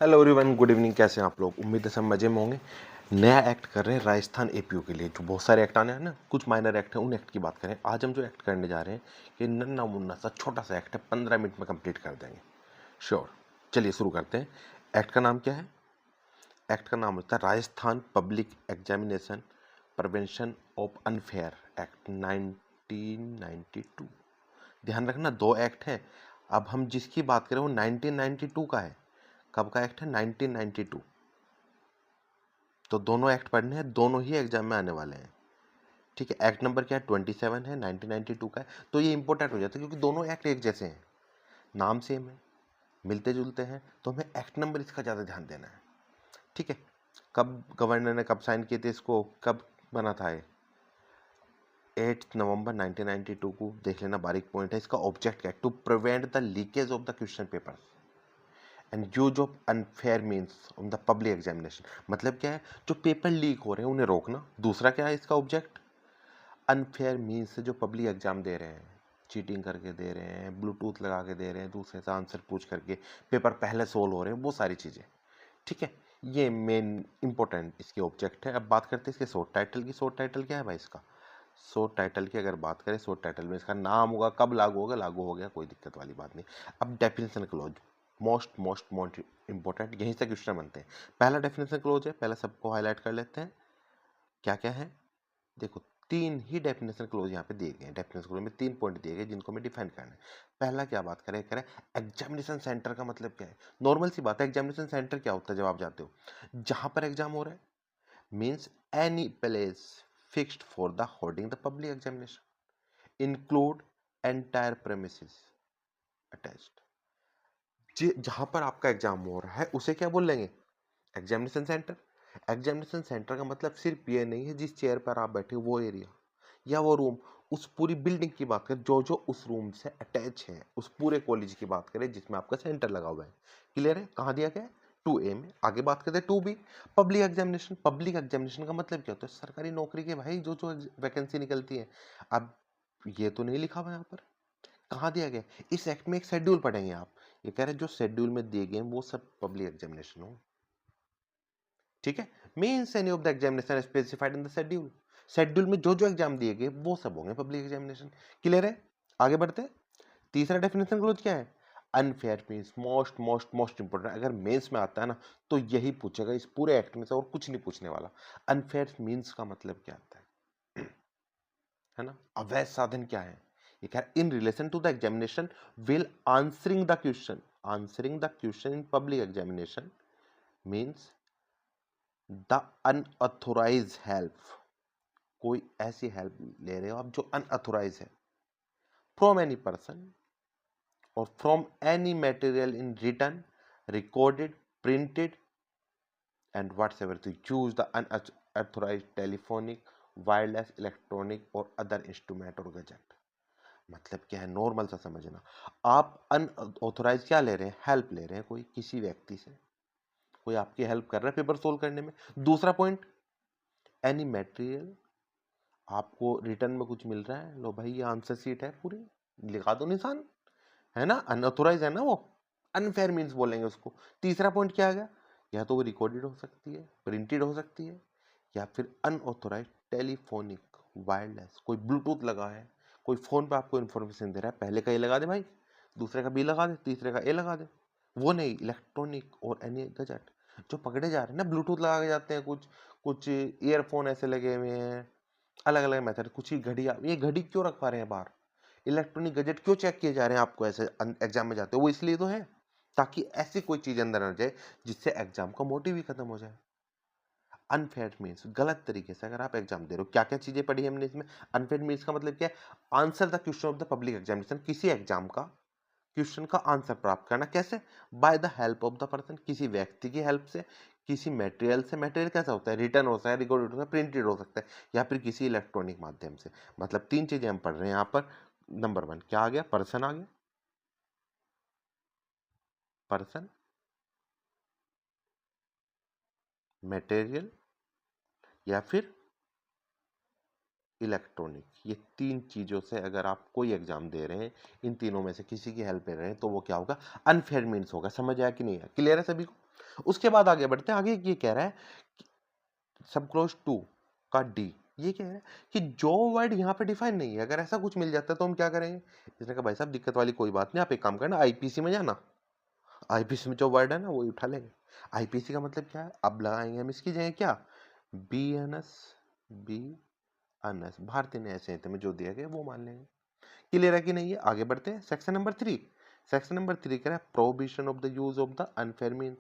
Hello everyone, good evening. कैसे हैं आप लोग? उम्मीद है सब मजे में होंगे। नया एक्ट कर रहे हैं राजस्थान एपीओ के लिए, जो बहुत सारे एक्ट आने हैं ना, कुछ माइनर एक्ट हैं, उन एक्ट की बात करें। आज हम जो एक्ट करने जा रहे हैं ये नन्ना मुन्ना सा छोटा सा एक्ट है, 15 मिनट में कंप्लीट कर देंगे। श्योर, चलिए शुरू करते हैं। एक्ट का नाम क्या है? एक्ट का नाम होता है Rajasthan public examination prevention of unfair act 1992। ध्यान रखना, दो एक्ट हैं। अब हम जिसकी बात करें वो 1992 का है। कब का एक्ट है? 1992। तो दोनों एक्ट पढ़ने हैं, दोनों ही एग्जाम में आने वाले हैं। ठीक है, एक्ट नंबर क्या है? 27 है, 1992 का है। तो ये इंपॉर्टेंट हो जाता है क्योंकि दोनों एक्ट एक जैसे हैं, नाम सेम है, मिलते जुलते हैं, तो हमें एक्ट नंबर इसका ज़्यादा ध्यान देना है। ठीक है, कब गवर्नर ने कब साइन किए थे इसको, कब बना था ये? 8 नवंबर 1992 को। देख लेना, बारीक पॉइंट है। इसका ऑब्जेक्ट क्या है? To prevent the leakage of the question paper and use of unfair means on the public examination. मतलब क्या है? जो पेपर लीक हो रहे हैं उन्हें रोकना। दूसरा क्या है इसका ऑब्जेक्ट? अनफेयर मीन्स से जो पब्लिक एग्जाम दे रहे हैं, चीटिंग करके दे रहे हैं, ब्लूटूथ लगा के दे रहे हैं, दूसरे से आंसर पूछ करके पेपर पहले सोल्व हो रहे हैं, वो सारी चीज़ें। ठीक है, ये मेन इंपॉर्टेंट इसके ऑब्जेक्ट है। अब बात करते हैं इसके शॉर्ट टाइटल की। शॉर्ट टाइटल क्या है भाई इसका? शॉर्ट टाइटल की अगर बात करें, शॉर्ट टाइटल में इसका नाम होगा, कब लागू होगा, लागू हो गया, कोई दिक्कत वाली बात नहीं। अब definition close, most most most important, यहीं से क्वेश्चन बनते हैं। पहला डेफिनेशन क्लोज है, पहले सबको हाईलाइट कर लेते हैं। क्या क्या है देखो, तीन ही डेफिनेशन क्लोज यहाँ पे दिए गए हैं। डेफिनेशन क्लोज में 3 पॉइंट दिए गए जिनको मैं डिफाइन करना है। पहला क्या बात करें एग्जामिनेशन सेंटर का मतलब क्या है? नॉर्मल सी बात है, एग्जामिनेशन सेंटर क्या होता है जब आप जाते हो? जहां पर एग्जाम हो रहा है, means any place fixed for the holding the public examination include entire premises attached. जहां पर आपका एग्जाम हो रहा है उसे क्या बोल लेंगे? Examination centre. एग्जामिनेशन सेंटर का मतलब सिर्फ ये नहीं है जिस चेयर पर आप बैठे हो वो एरिया या वो रूम, उस पूरी बिल्डिंग की बात करें जो जो उस रूम से अटैच है, उस पूरे कॉलेज की बात करें जिसमें आपका सेंटर लगा हुआ है। क्लियर है? कहाँ दिया गया है? 2A में। आगे बात करते हैं 2B, public examination. Public examination का मतलब क्या होता है? सरकारी नौकरी के भाई जो जो वैकेंसी निकलती है। अब ये तो नहीं लिखा हुआ यहाँ पर, कहाँ दिया गया? इस एक्ट में एक शेड्यूल पढ़ेंगे आप। ये कह रहे हैं जो शेड्यूल में दिए गए वो सब पब्लिक एग्जामिनेशन हो। ठीक है, means any of the examination specified in the schedule. Schedule में जो जो एग्जाम दिए गए वो सब होंगे पब्लिक एग्जामिनेशन। क्लियर है? आगे बढ़ते हैं। तीसरा डेफिनेशन क्लोज क्या है? Unfair means, most most most important. अगर मेंस में आता है ना तो यही पूछेगा इस पूरे एक्ट में से, और कुछ नहीं पूछने वाला। अनफेयर मीन्स का मतलब क्या आता है ना? अवैध साधन क्या है? ये क्या? In relation to the examination will answering the question in public examination means the unauthorised help. कोई ऐसी हेल्प ले रहे हो आप जो अनऑथोराइज है, फ्रॉम एनी पर्सन और from any material in written, recorded, printed and whatsoever to use the unauthorised telephonic, wireless, electronic और अदर इंस्ट्रूमेंट और गैजेट। मतलब क्या है? नॉर्मल सा समझना। आप अनऑथोराइज क्या ले रहे हैं? हेल्प ले रहे हैं कोई किसी व्यक्ति से, कोई आपकी हेल्प कर रहा है पेपर सोल्व करने में। दूसरा पॉइंट, एनी मटेरियल, आपको रिटर्न में कुछ मिल रहा है, लो भाई ये आंसर शीट है पूरी, लिखा दो निशान, है ना? अनऑथोराइज है ना वो, अनफेयर मीन्स बोलेंगे उसको। तीसरा पॉइंट क्या आ गया? या तो वो रिकॉर्डेड हो सकती है, प्रिंटेड हो सकती है, या फिर अनऑथोराइज टेलीफोनिक, वायरलेस, कोई ब्लूटूथ लगा है, कोई फोन पे आपको इन्फॉर्मेशन दे रहा है, पहले का ए लगा दे भाई, दूसरे का बी लगा दे, तीसरे का ए लगा दे। वो नहीं, इलेक्ट्रॉनिक और एनी गैजेट जो पकड़े जा रहे हैं ना, ब्लूटूथ लगा के जाते हैं, कुछ कुछ ईयरफोन ऐसे लगे हुए हैं, अलग अलग मेथड, कुछ ही घड़ियां, ये घड़ी क्यों रखवा रहे हैं बाहर, इलेक्ट्रॉनिक गैजेट क्यों चेक किए जा रहे हैं आपको ऐसे एग्जाम में जाते हो? वो इसलिए तो है ताकि ऐसी कोई चीज अंदर आ जाए जिससे एग्जाम का मोटिव ही खत्म हो जाए। अनफेयर मीन्स गलत तरीके से अगर आप एग्जाम दे रहे हो। क्या क्या चीजें पढ़ी हमने इसमें? अनफेयर मीन्स का मतलब क्या है? Answer the question of the public examination, किसी एग्जाम का क्वेश्चन का आंसर प्राप्त करना। कैसे? By the help of the person, किसी व्यक्ति की हेल्प से, किसी मटेरियल से। मटेरियल कैसा होता है? रिटर्न हो सकता है, रिकॉर्डेड हो सकता है, प्रिंटेड हो सकता है, या फिर किसी इलेक्ट्रॉनिक माध्यम से। मतलब 3 चीजें हम पढ़ रहे हैं यहाँ पर। नंबर 1 क्या आ गया? पर्सन आ गया, पर्सन, मटेरियल या फिर इलेक्ट्रॉनिक। ये 3 चीजों से अगर आप कोई एग्जाम दे रहे हैं, इन तीनों में से किसी की हेल्प ले रहे हैं, तो वो क्या होगा? अनफेयर मीन्स होगा। समझ आया कि नहीं है? क्लियर है सभी को? उसके बाद आगे बढ़ते हैं, आगे ये कह रहा है सब क्लोज 2 का डी, ये कह रहा है कि जो वर्ड यहाँ पे डिफाइन नहीं है, अगर ऐसा कुछ मिल जाता है तो हम क्या करेंगे। इसने कहा भाई साहब दिक्कत वाली कोई बात नहीं, आप एक काम करना, आईपीसी में जाना, आईपीसी में जो वर्ड है ना वो उठा लेंगे। आईपीसी का मतलब क्या है, अब लगाएंगे हम इसकी जगह क्या, बी एन एस, भारतीय न्याय संहिता में जो दिया गया वो मान लेंगे। क्लियर है कि नहीं है। आगे बढ़ते हैं, सेक्शन नंबर 3। सेक्शन नंबर 3 कह रहा है prohibition of the use of the unfair means,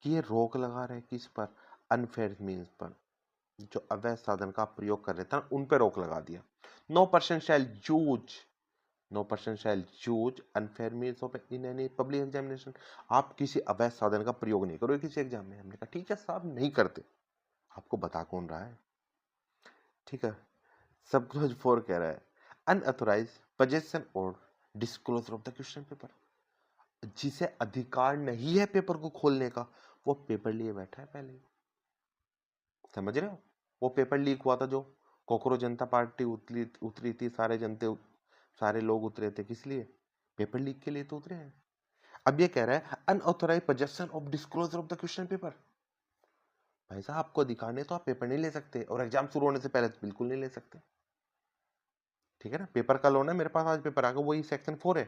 कि ये रोक लगा रहे हैं किस पर, अनफेयर मीन्स पर, जो अवैध साधन का प्रयोग कर रहे थे उन पर रोक लगा दिया। No person shall use, no person shall use unfair means of in any public examination, आप किसी अवैध साधन का प्रयोग नहीं करोगे किसी एग्जाम में। हमने कहा ठीक है साहब नहीं करते, आपको बता कौन रहा है, ठीक है। सब क्लोज 4 कह रहा है अनऑथोराइज पोजेशन और disclosure of the question paper, जिसे अधिकार नहीं है पेपर को खोलने का वो पेपर लिए बैठा है पहले ही। समझ रहे हो, वो पेपर लीक हुआ था जो कोकरोच जनता पार्टी उतरी थी, सारे लोग उतरे थे, किस लिए, पेपर लीक के लिए तो उतरे हैं। अब ये कह रहा है unauthorised possession of disclosure of the question paper, भाई साहब आपको अधिकार नहीं तो आप पेपर नहीं ले सकते, और एग्जाम शुरू होने से पहले तो बिल्कुल नहीं ले सकते, ठीक है ना। पेपर कल होना है, मेरे पास आज पेपर आ गया, वही सेक्शन 4 है।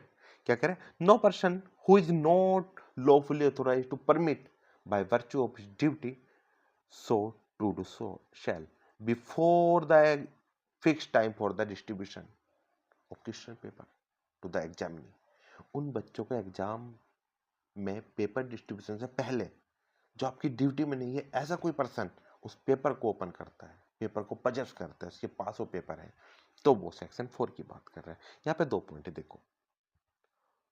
क्या कह रहे हैं, no person who is not lawfully authorised to permit by virtue of his duty so to do so shall before the fixed time for the distribution of question paper to the examinee, उन बच्चों को exam में paper distribution से पहले जो आपकी duty में नहीं है, ऐसा कोई पर्सन उस पेपर को ओपन करता है, पेपर को पजेस करता है, उसके पास वो पेपर है, तो वो सेक्शन 4 की बात कर रहा है। यहाँ पे 2 पॉइंट है, देखो,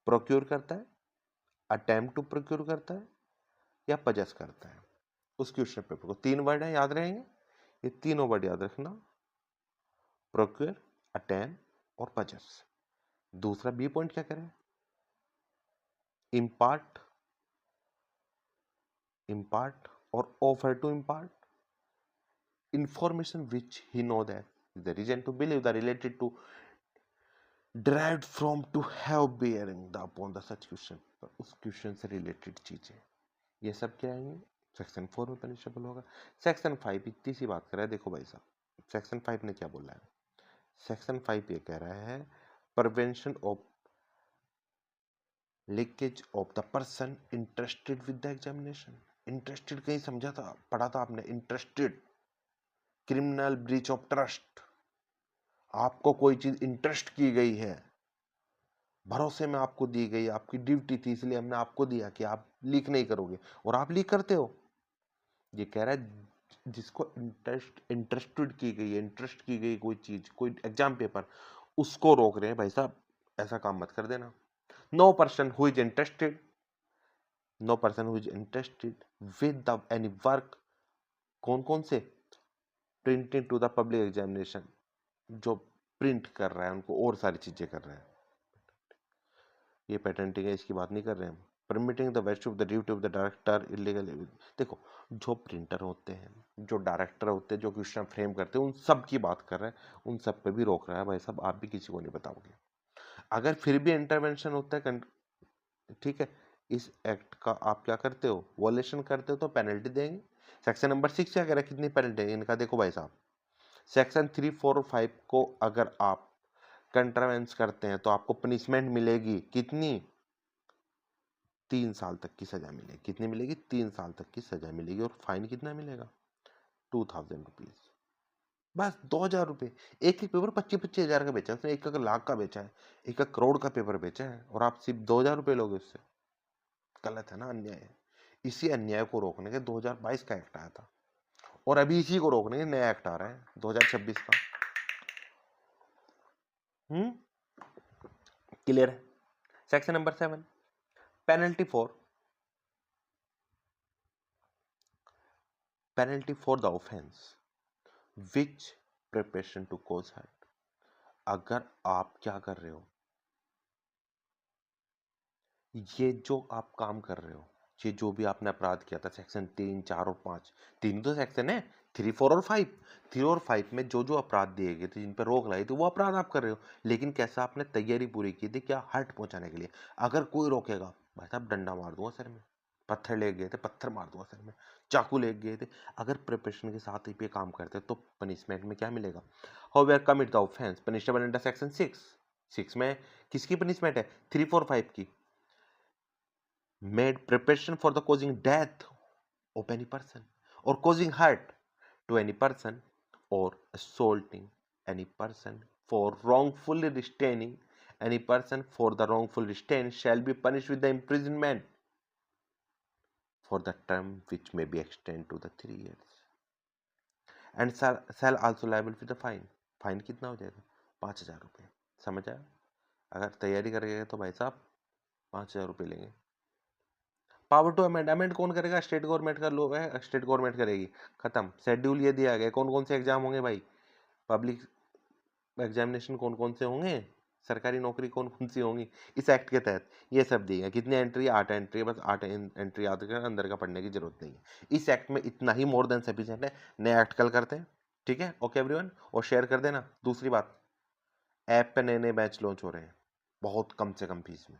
प्रोक्योर करता है, अटेम्प्ट टू प्रोक्योर करता है, या पजेस करता है उस क्वेश्चन पेपर को। 3 वर्ड है, याद रहेंगे, ये तीनों वर्ड याद रखना, प्रोक्योर, अटेम्प्ट और पजेस। दूसरा बी पॉइंट क्या करें, इम्पार्ट, और offer to impart information which he know that the reason to believe the related to derived from to have bearing the upon the such question, उस question से related चीजें, ये सब क्या आएंगे सेक्शन 4 में पनिशेबल होगा। सेक्शन 5 इतनी सी बात कर रहा है, देखो भाई साहब सेक्शन 5 ने क्या बोला है, सेक्शन 5 ये कह रहा है prevention of leakage of the person interested with the examination. Interested कहीं समझा था, पढ़ा था आपने, interested, criminal breach of trust, आपको कोई चीज इंटरेस्ट की गई है, भरोसे में आपको दी गई, आपकी ड्यूटी थी इसलिए हमने आपको दिया कि आप लीक नहीं करोगे, और आप लीक करते हो। ये कह रहा है जिसको इंटरेस्टेड की गई है, इंटरेस्ट की गई कोई चीज, कोई एग्जाम पेपर, उसको रोक रहे हैं भाई साहब, ऐसा काम मत कर देना। No person who is interested, no person who is interested with the any work, कौन कौन से, printing to the public examination, जो प्रिंट कर रहा है उनको और सारी चीजें कर रहे हैं, ये पेटेंटिंग है, इसकी बात नहीं कर रहे हैं हम। Permitting the waste of the duty of the director illegal, देखो जो प्रिंटर होते हैं, जो डायरेक्टर होते हैं, जो क्वेश्चन फ्रेम करते हैं, उन सब की बात कर रहे हैं, उन सब पे भी रोक रहा है भाई साहब, आप भी किसी को नहीं बताओगे। अगर फिर भी इंटरवेंशन होता है, ठीक है, इस एक्ट का आप क्या करते हो, वॉलेशन करते हो, तो पेनल्टी देंगे। सेक्शन नंबर 6 क्या कह रहा है, कितनी पेनल्टी है इनका, देखो भाई साहब सेक्शन 3, 4 और 5 को अगर आप कंट्रावेंस करते हैं तो आपको पनिशमेंट मिलेगी कितनी, 3 साल तक की सजा मिलेगी। कितनी मिलेगी, 3 साल तक की सजा मिलेगी, और फाइन कितना मिलेगा, 2000 रुपीज, बस 2000 रुपये। एक एक पेपर 25-25 हजार का बेचा है उसने, 1 लाख का बेचा है, 1 करोड़ का पेपर बेचा है, और आप सिर्फ 2000 रुपये लोगे उससे, गलत है ना, अन्याय है। इसी अन्याय को रोकने के 2022 का एक्ट आया था, और अभी इसी को रोकने के नया एक्ट आ रहा है 2026 का। क्लियर है। Section number 7, penalty for the offence which preparation to cause heart. अगर आप क्या कर रहे हो, ये जो आप काम कर रहे हो, ये जो भी आपने अपराध किया था, सेक्शन 3, 4 और 5, तीन तो सेक्शन है, 3, 4 और 5, 3 और 5 में जो जो अपराध दिए गए थे, जिन पर रोक लाई थी, वो अपराध आप कर रहे हो, लेकिन कैसा आपने तैयारी पूरी की थी, क्या हर्ट पहुंचाने के लिए। अगर कोई रोकेगा भाई साहब डंडा मार दूंगा सर में, पत्थर ले गए थे, पत्थर मार दूंगा सर में, चाकू ले गए थे। अगर प्रिपरेशन के साथ ही पे काम करते तो पनिशमेंट में क्या मिलेगा? However commit the offence punishable under section 6 में किसकी पनिशमेंट है? 3, 4, 5 की। Made preparation for the causing death of any person or causing hurt to any person or assaulting any person for wrongfully restraining any person for the wrongful restraint shall be punished with the imprisonment for the term which may be extended to the 3 years and shall also liable with the fine. Fine कितना हो जाएगा? 5,000 रुपये। समझ आया? अगर तैयारी करेंगे तो भाई साहब 5,000 रुपये लेंगे। पावर टू अमेंडमेंट कौन करेगा? स्टेट गवर्नमेंट का लो है, स्टेट गवर्नमेंट करेगी। खत्म। शेड्यूल ये दिया गया कौन कौन से एग्जाम होंगे भाई, पब्लिक एग्जामिनेशन कौन कौन से होंगे, सरकारी नौकरी कौन कौन सी होंगी इस एक्ट के तहत, ये सब दिए। कितनी एंट्री? 8 एंट्री, बस 8 एंट्री याद कर, अंदर का पढ़ने की जरूरत नहीं है। इस एक्ट में इतना ही मोर देन सफिशिएंट है। नया एक्ट कल करते हैं, ठीक है? ओके एवरीवन, और शेयर कर देना। दूसरी बात, ऐप पे नए नए बैच लॉन्च हो रहे हैं बहुत कम से कम फीस में,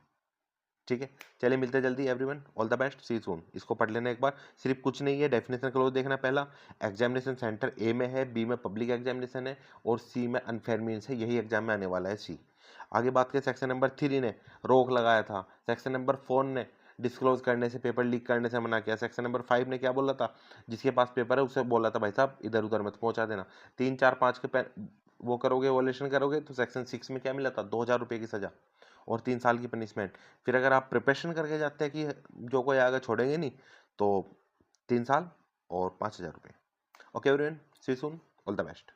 ठीक है? चलिए मिलते हैं जल्दी एवरीवन, ऑल द बेस्ट, सी सून। इसको पढ़ लेना एक बार, सिर्फ कुछ नहीं है, डेफिनेशन क्लोज देखना। पहला एग्जामिनेशन सेंटर ए में है, बी में पब्लिक एग्जामिनेशन है और सी में अनफेयर मीन्स है, यही एग्जाम में आने वाला है सी। आगे बात करें, सेक्शन नंबर 3 ने रोक लगाया था, सेक्शन नंबर 4 ने डिस्क्लोज करने से, पेपर लीक करने से मना किया, सेक्शन नंबर 5 ने क्या बोला था? जिसके पास पेपर है उससे बोला था भाई साहब इधर उधर मत पहुंचा देना। 3, 4, 5 के वो करोगे, वॉलेशन करोगे तो सेक्शन 6 में क्या मिला था? 2,000 रुपये की सजा और 3 साल की पनिशमेंट। फिर अगर आप प्रिपरेशन करके जाते हैं कि जो कोई आगे छोड़ेंगे नहीं, तो 3 साल और 5,000 रुपये। Okay everyone, see soon, all the best.